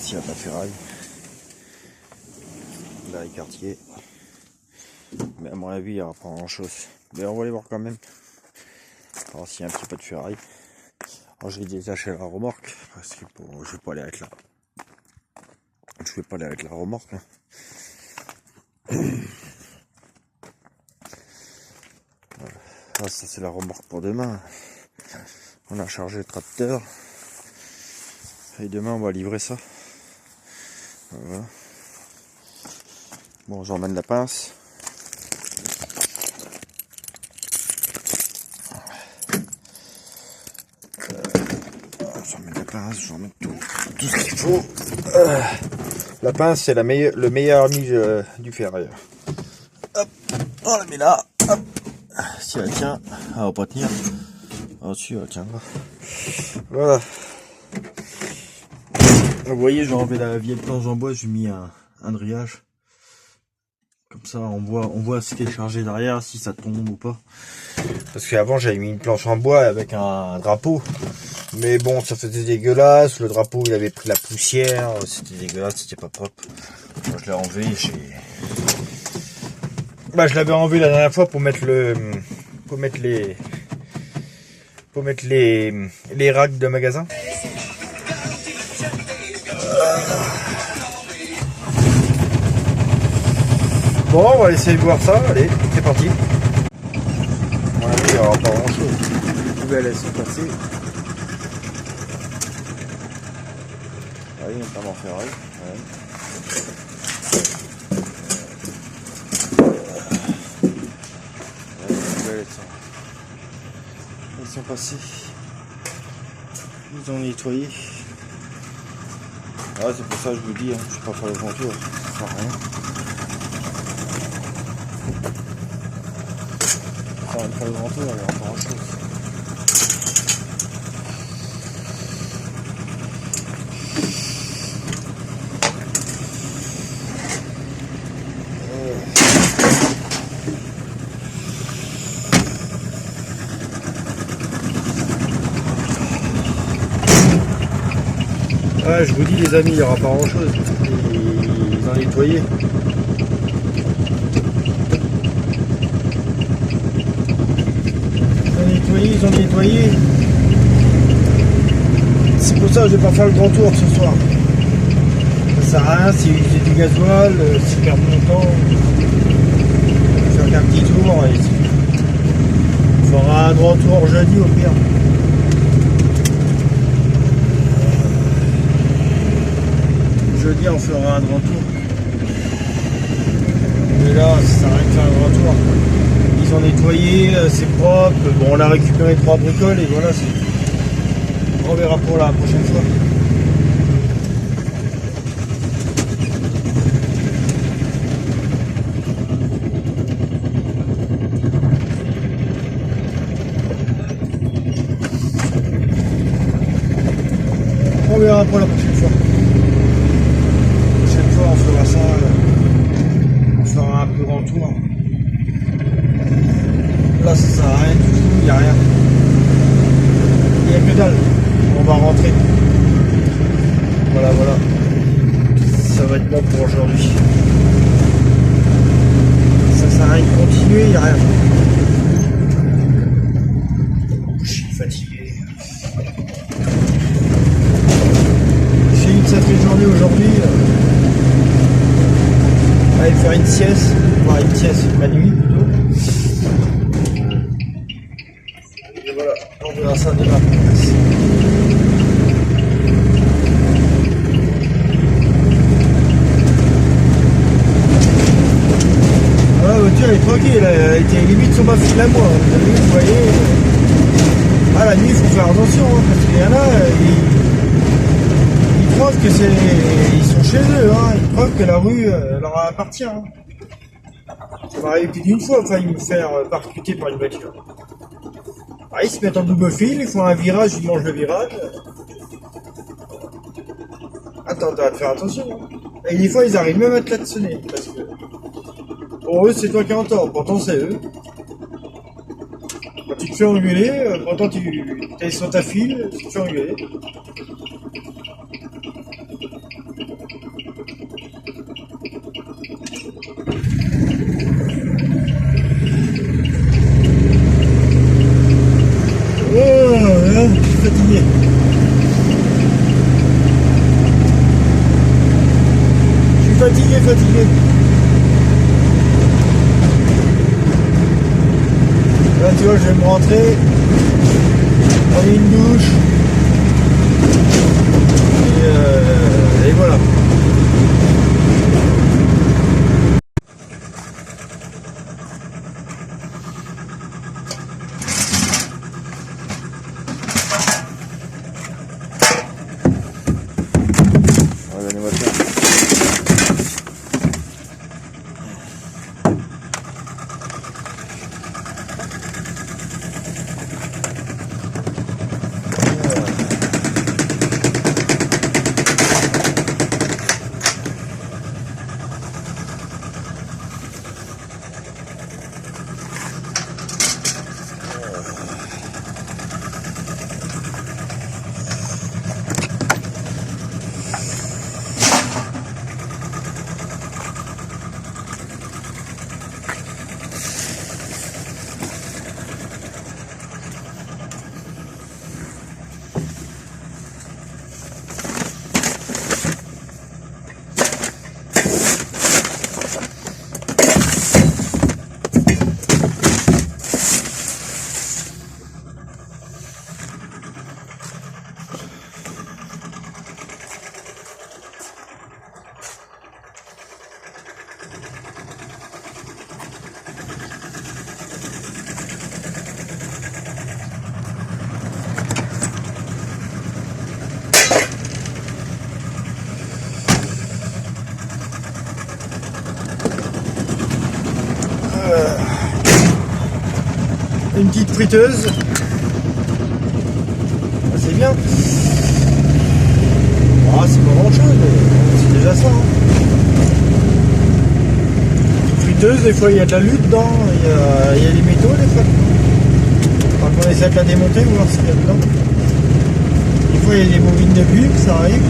s'il n'y a pas de ferraille. Là, les quartiers. Mais à mon avis, il n'y aura pas grand chose. Mais on va aller voir quand même. Alors s'il y a un petit peu de ferraille. Alors je vais détacher la remorque. Parce que bon, je vais pas aller avec la. Je vais pas aller avec la remorque. Hein. Voilà. Ah, ça c'est la remorque pour demain. On a chargé le tracteur. Et demain on va livrer ça. Voilà. Bon, j'emmène la pince. J'emmène la pince, j'emmène tout ce qu'il faut. La pince c'est le meilleur ami du ferrailleur. Hop, on la met là. Hop. Si elle tient, elle va pas tenir. Ah si, elle tiendra. Voilà. Vous voyez, j'ai enlevé la vieille planche en bois, j'ai mis un grillage. Comme ça, on voit ce qui est chargé derrière, si ça tombe ou pas. Parce qu'avant, j'avais mis une planche en bois avec un drapeau. Mais bon, ça faisait dégueulasse. Le drapeau, il avait pris la poussière. C'était dégueulasse, c'était pas propre. Moi, je l'ai enlevé. Je l'avais enlevé la dernière fois pour mettre les racks de magasin. Bon, on va essayer de voir ça. Allez, c'est parti. À mon avis, il n'y aura pas grand chose. Les poubelles, elles sont passées. Ah oui, notamment ferraille. Ouais. Les poubelles, elles sont passées. Ils ont nettoyé. Ah, c'est pour ça que je vous dis, hein, je ne vais pas faire le contour. Ça sert à rien. Ça va me faire le grand tour, il y a encore grand chose. Ouais, je vous dis les amis, il n'y aura pas grand chose. Ils ont nettoyé. Ils ont nettoyé. C'est pour ça que je vais pas faire le grand tour ce soir. Ça sert à rien si j'ai du gasoil, si je perds mon temps. Je vais faire qu'un petit tour et on fera un grand tour jeudi au pire. Jeudi on fera un grand tour. Mais là ça sert à rien de faire un grand tour. Ils ont nettoyé, c'est propre. Bon, on a récupéré 3 bricoles et voilà, on verra pour la prochaine fois. On verra pour la prochaine fois. La prochaine fois, on fera ça. On fera un plus grand tour. Là, ça sert à rien du tout, il n'y a rien. Il n'y a que dalle. On va rentrer. Voilà. Ça va être bon pour aujourd'hui. Ça sert à rien de continuer, il n'y a rien. Je suis fatigué. J'ai une sacrée journée aujourd'hui. Aller faire une sieste. Enfin, une sieste, ma nuit plutôt. Et voilà, on verra ça demain. Ah, la voiture elle est tranquille, elle était limite sur ma file à moi. Vous voyez, ah, la nuit il faut faire attention, hein, parce qu'il y en a, ils croient que ils sont chez eux, hein, ils croient que la rue leur appartient. Hein. Ça m'arrive plus d'une fois, enfin, ils me faire percuter par une voiture. Ah, ils se mettent en double fil, ils font un virage, ils mangent le virage. Attends, t'as à faire attention. Hein. Et des fois, ils arrivent même à te la sonner. Parce que pour eux, c'est toi qui es en tort, pourtant c'est eux. Quand tu te fais engueuler, pourtant tu es sur ta file, tu te fais engueuler. tu vois, je vais me rentrer, prendre une douche, et voilà. Voilà les voitures. Une petite friteuse. C'est bien. Ah, c'est pas grand chose, mais c'est déjà ça. Hein. Friteuse, des fois il y a de la lutte dedans, il y a des métaux des fois. Donc on essaie de la démonter, voir ce qu'il y a dedans. Des fois il y a des bobines de bulle, ça arrive.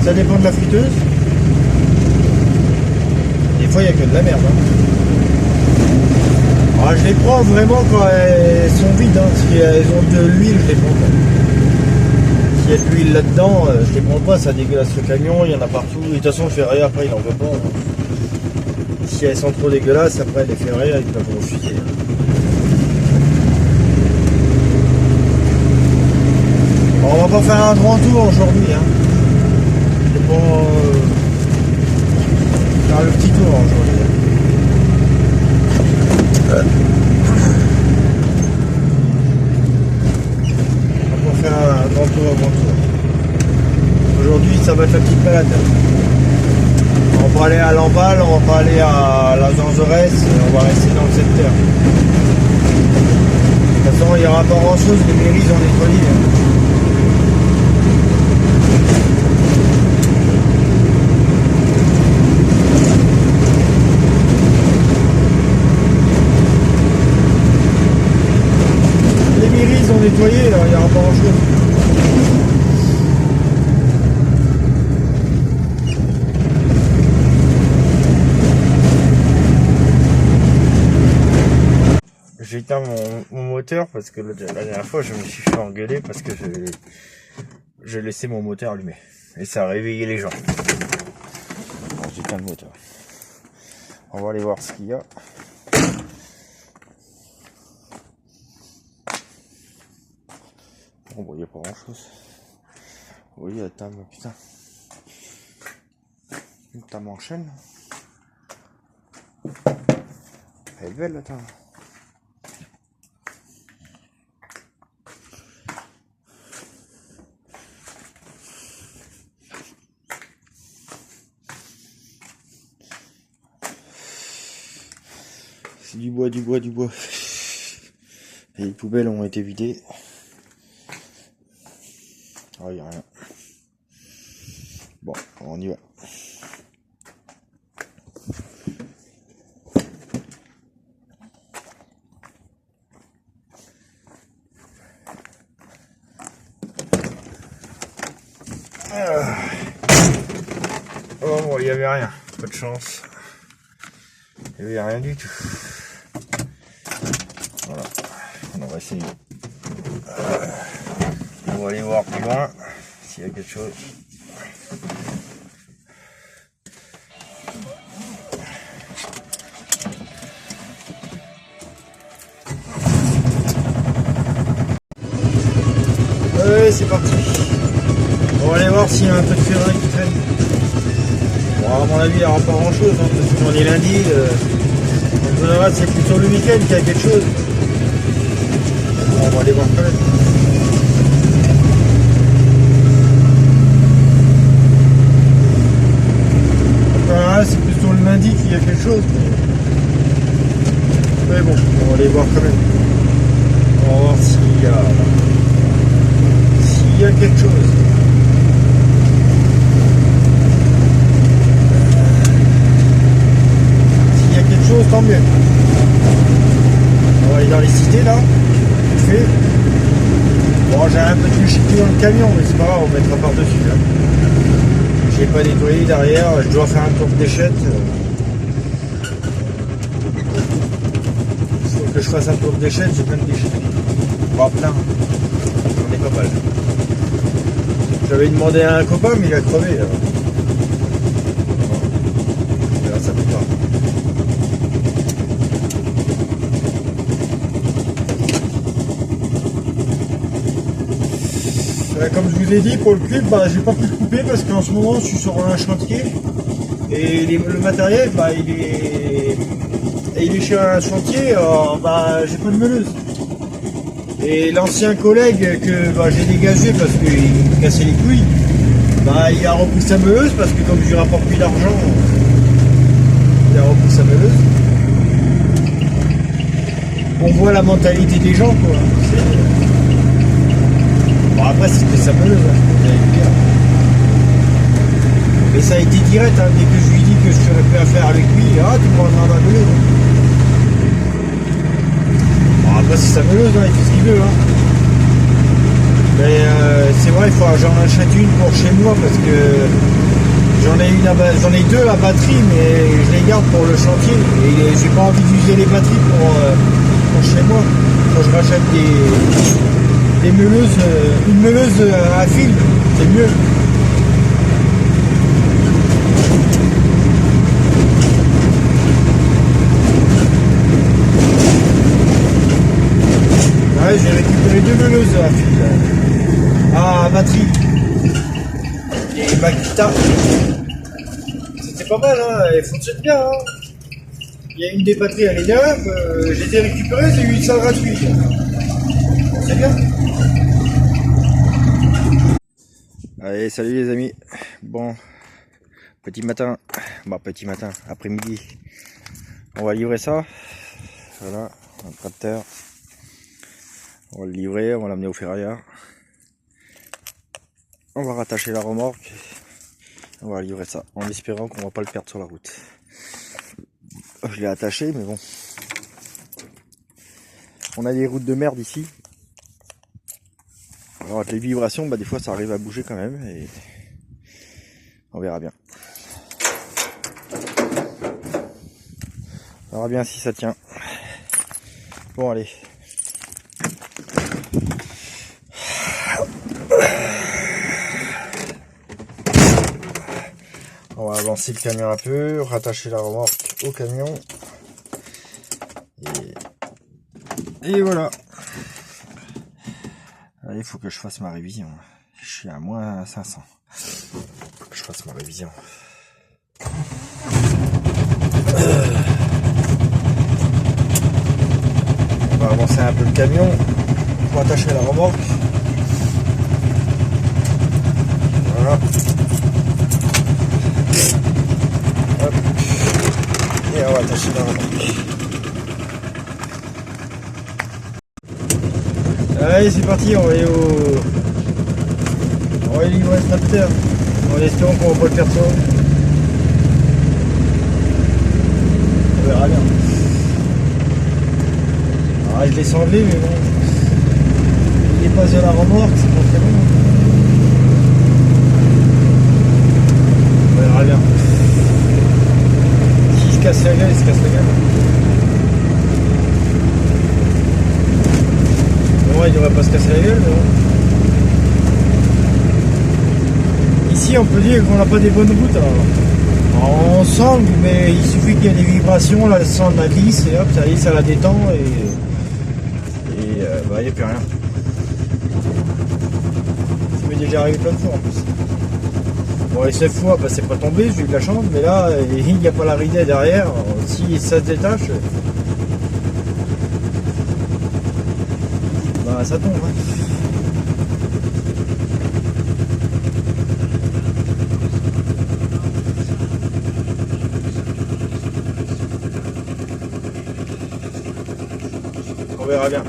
Ça dépend de la friteuse. Des fois il n'y a que de la merde. Hein. Ah, je les prends vraiment quand elles sont vides, hein. Si elles ont de l'huile, je les prends pas. S'il y a de l'huile là-dedans, je les prends pas, ça dégueulasse le camion, il y en a partout. Et de toute façon, le ferraille après, il en veut pas. Si elles sont trop dégueulasses, après les ferrailles, ils peuvent refuser. Bon, on va pas faire un grand tour aujourd'hui. Hein. C'est pour faire le petit tour aujourd'hui. On va faire un grand tour. Aujourd'hui, ça va être la petite balade. On va aller à Lamballe, on va pas aller à la Zanzerès, on va rester dans le secteur. De toute façon, il n'y aura pas grand chose, les mairies ont nettoyé. Nettoyer, alors il n'y aura pas grand chose. J'ai éteint mon moteur parce que la dernière fois je me suis fait engueuler parce que je laissais mon moteur allumé et ça a réveillé les gens. Alors j'ai éteint le moteur. On va aller voir ce qu'il y a. Bon, il n'y a pas grand chose. Oui, attends, mais putain. Une tame en chaîne. Elle est belle, attends. C'est du bois. Et les poubelles ont été vidées. Oh, il n'y a rien. Bon, on y va. Oh bon, il n'y avait rien. Pas de chance. Il n'y avait rien du tout. Voilà. On va essayer. On va aller voir plus loin s'il y a quelque chose. c'est parti. On va aller voir s'il y a un peu de ferraille qui traîne. Bon, à mon avis, il n'y aura pas grand chose, hein, parce qu'on est lundi. En général, c'est plutôt le week-end qu'il y a quelque chose. Bon, on va aller voir quand même. En général, c'est plutôt le lundi qu'il y a quelque chose. Mais bon, on va aller voir quand même. On va voir s'il y a quelque chose. S'il y a quelque chose, tant mieux. On va aller dans les cités là. Vite fait. Bon, j'ai un peu de chiquet dans le camion, mais c'est pas grave, on mettra par-dessus là. J'ai pas nettoyé derrière, je dois faire un tour de déchette. Que je fasse un tour de déchets, j'ai plein de déchets. Pas plein. On est pas mal. J'avais demandé à un copain, mais il a crevé. Alors. On verra ça plus tard. Comme je vous ai dit, pour le clip, j'ai pas pu le couper parce qu'en ce moment, je suis sur un chantier. Et le matériel, il est chez un chantier, j'ai pas de meuleuse. Et l'ancien collègue que j'ai dégagé parce qu'il me cassait les couilles, il a repris sa meuleuse parce que comme je lui rapporte plus d'argent, il a repris sa meuleuse. On voit la mentalité des gens, quoi. Bon, après c'était sa meuleuse, hein, mais ça a été direct, hein, dès que je lui ai dit que je ferais plus affaire avec lui, tu prendras ma meuleuse. Bon, après c'est sa meuleuse, hein, il fait ce qu'il veut. Hein. Mais c'est vrai, j'en achète une pour chez moi parce que j'en ai deux la batterie, mais je les garde pour le chantier. Et j'ai pas envie d'user les batteries pour chez moi. Quand je rachète des meuleuses, une meuleuse à fil, c'est mieux. Ouais, j'ai récupéré deux meuleuses à fil, à batterie et Makita. C'était pas mal, hein, elles fonctionnent bien. Hein. Il y a une des batteries, elle est neuve, j'ai été récupérée, j'ai eu ça gratuit. C'est bien. Allez, salut les amis. Bon, petit matin, après-midi, on va livrer ça. Voilà, un tracteur. On va le livrer, on va l'amener au ferrailleur. On va rattacher la remorque. On va livrer ça en espérant qu'on va pas le perdre sur la route. Je l'ai attaché, mais bon. On a des routes de merde ici. Alors avec les vibrations, des fois ça arrive à bouger quand même. Et on verra bien. On verra bien si ça tient. Bon allez. On va avancer le camion un peu, rattacher la remorque au camion. Et voilà. Allez, il faut que je fasse ma révision. Je suis à moins 500. Faut que je fasse ma révision. On va avancer un peu le camion pour attacher la remorque. Voilà. Hop. Et on va attacher la remorque. Allez, c'est parti, on va aller livrer ce tracteur. En espérant qu'on va pas le faire ça. On verra bien. Alors, je l'ai semblé, mais bon. Il est pas sur la remorque, c'est pas très bon. On verra bien. S'il se casse la gueule, il se casse la gueule. Bon, il devrait pas se casser la gueule, mais bon. Ici, on peut dire qu'on n'a pas des bonnes routes. Alors, on sangle, mais il suffit qu'il y ait des vibrations, là, ça la glisse, et hop, ça y est, ça la détend, et il n'y a plus rien. Ça m'est déjà arrivé plein de fois en plus. Bon, et cette fois, bah, c'est pas tombé, j'ai eu de la chance, mais là, il n'y a pas la ridet derrière. Si ça se détache, bah ça tombe. Hein. On verra bien.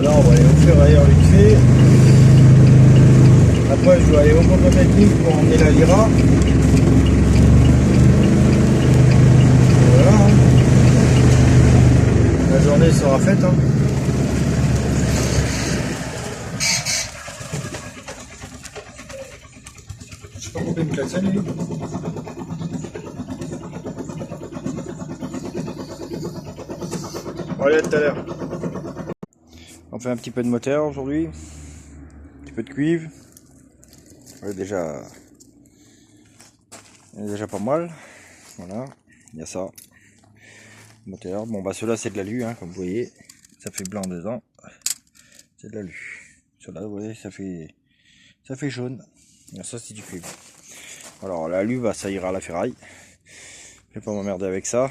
Là, on va aller au ferrailleur vite fait. Après, je dois aller au contrôle technique pour emmener la Lyra. Voilà. Hein. La journée sera faite. Hein. Je sais pas combien de classes lui. Bon, allez, à tout à l'heure. On fait un petit peu de moteur aujourd'hui. Un petit peu de cuivre. Ouais, déjà pas mal. Voilà, il y a ça. Moteur. Bon bah ceux-là c'est de l'alu, hein, comme vous voyez. Ça fait blanc dedans. C'est de l'alu. Ceux-là, vous voyez, ça fait jaune. Et ça c'est du cuivre. Alors l'alu, bah ça ira à la ferraille. Je vais pas m'emmerder avec ça.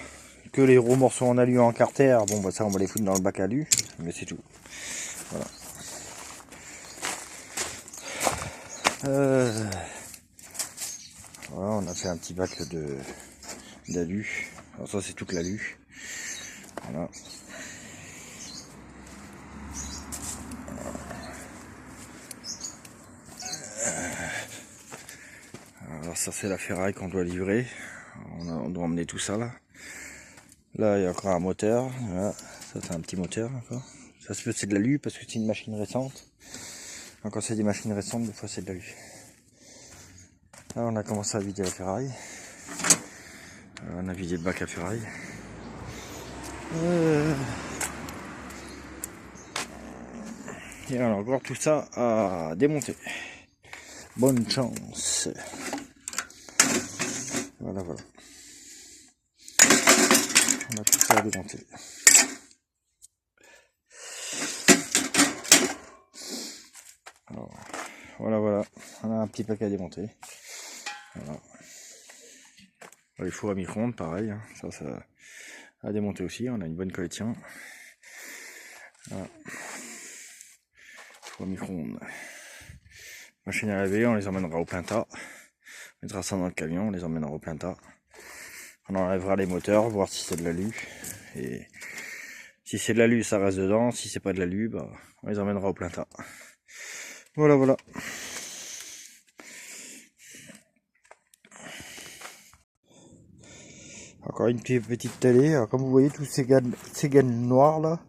Que les gros morceaux en alu en carter, bon bah ça on va les foutre dans le bac à alu. Mais c'est tout. Voilà. Voilà, on a fait un petit bac d'alu. Alors ça c'est toute l'alu. Voilà. Alors ça c'est la ferraille qu'on doit livrer. On doit emmener tout ça là. Là il y a encore un moteur. Voilà. Ça c'est un petit moteur encore. Ça c'est de l'alu parce que c'est une machine récente. Quand c'est des machines récentes, des fois c'est de l'alu. Là on a commencé à vider la ferraille. On a vidé le bac à ferraille. Et on a encore tout ça à démonter. Bonne chance. Voilà, voilà. On a tout ça à démonter. Alors, voilà, voilà. On a un petit paquet à démonter. Voilà. Les fours à micro-ondes, pareil. Hein. Ça à démonter aussi. On a une bonne collection. Voilà. Fours à micro-ondes. Machine à laver, on les emmènera au plein tas. On mettra ça dans le camion, on les emmènera au plein tas. On enlèvera les moteurs, voir si c'est de l'alu. Et si c'est de l'alu, ça reste dedans. Si c'est pas de l'alu, bah, on les emmènera au plein tas. Voilà, voilà. Encore une petite télé. Alors, comme vous voyez, tous ces gaines noires là,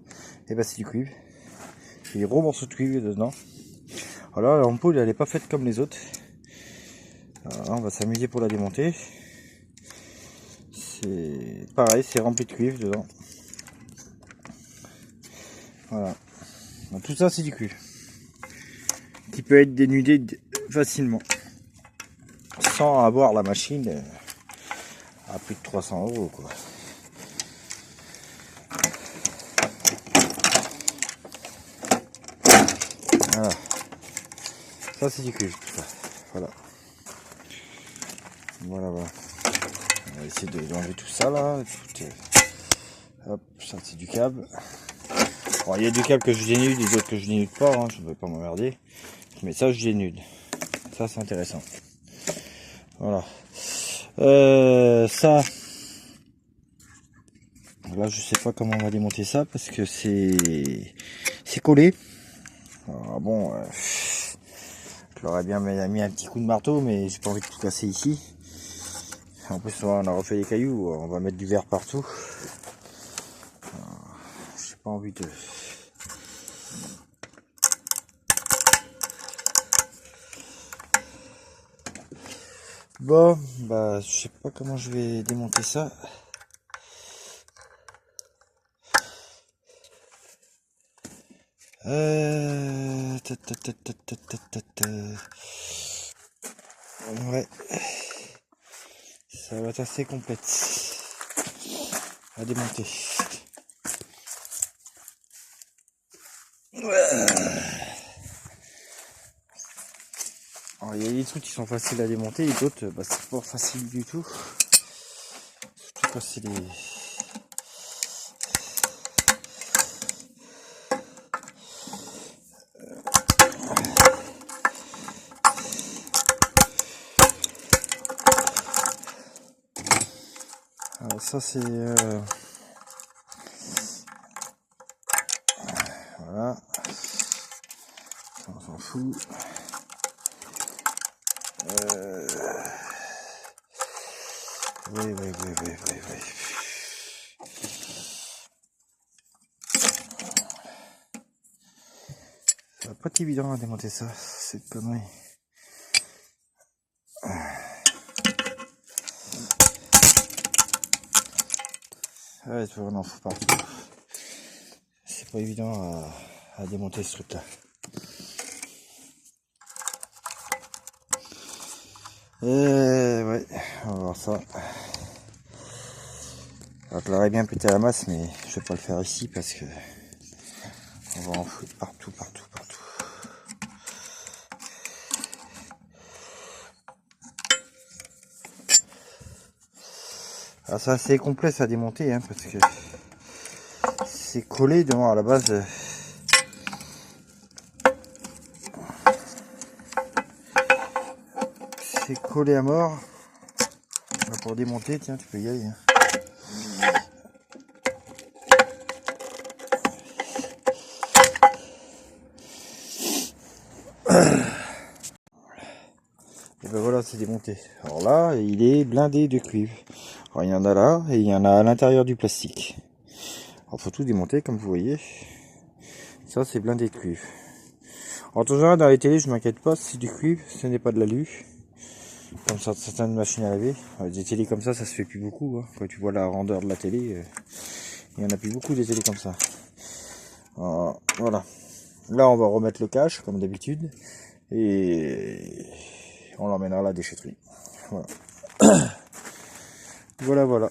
et ben c'est du cuivre. Il y a des gros morceaux de cuivre dedans. Alors là, l'ampoule elle n'est pas faite comme les autres. Alors, on va s'amuser pour la démonter. C'est pareil, c'est rempli de cuivre dedans. Voilà. Donc, tout ça c'est du cuivre qui peut être dénudé facilement sans avoir la machine à plus de 300 € quoi. Voilà. Ça c'est du cuivre tout ça. Voilà. Voilà, voilà. On va essayer d'enlever tout ça là. Hop, ça c'est du câble. Bon, il y a du câble que je dénude et d'autres que je dénude pas, hein, je ne vais pas m'emmerder. Mais ça je dénude. Ça c'est intéressant. Voilà. Ça. Là je sais pas comment on va démonter ça parce que c'est collé. Alors, bon, je leur ai bien mis un petit coup de marteau, mais j'ai pas envie de tout casser ici. En plus on a refait des cailloux, on va mettre du verre partout. J'ai pas envie de... Bon, bah je sais pas comment je vais démonter ça. Ouais. Ça va être assez complète à démonter. Alors, il y a des trucs qui sont faciles à démonter et d'autres bah, c'est pas facile du tout. Surtout quand c'est des... Alors ça c'est... Voilà. Ça, on s'en fout. Oui. Ça va pas être évident à démonter ça, cette connerie. Ouais, tu vois, on en fout partout. C'est pas évident à démonter ce truc là. Ouais, on va voir ça. Alors, je l'aurais bien pété à la masse, mais je vais pas le faire ici parce que on va en foutre partout. Alors c'est assez complexe à démonter hein, parce que c'est collé devant à la base. C'est collé à mort. Alors, pour démonter, tiens, tu peux y aller. Hein. Et ben voilà, c'est démonté. Alors là, il est blindé de cuivre. Alors il y en a là et il y en a à l'intérieur du plastique. Alors faut tout démonter comme vous voyez. Ça c'est blindé de cuivre. En tout cas dans les télés je m'inquiète pas, c'est du cuivre, ce n'est pas de l'alu. Comme ça, certaines machines à laver. Des télés comme ça se fait plus beaucoup. Hein. Quand tu vois la grandeur de la télé, il y en a plus beaucoup des télés comme ça. Alors, voilà. Là on va remettre le cache comme d'habitude. Et on l'emmènera à la déchetterie. Voilà. Voilà.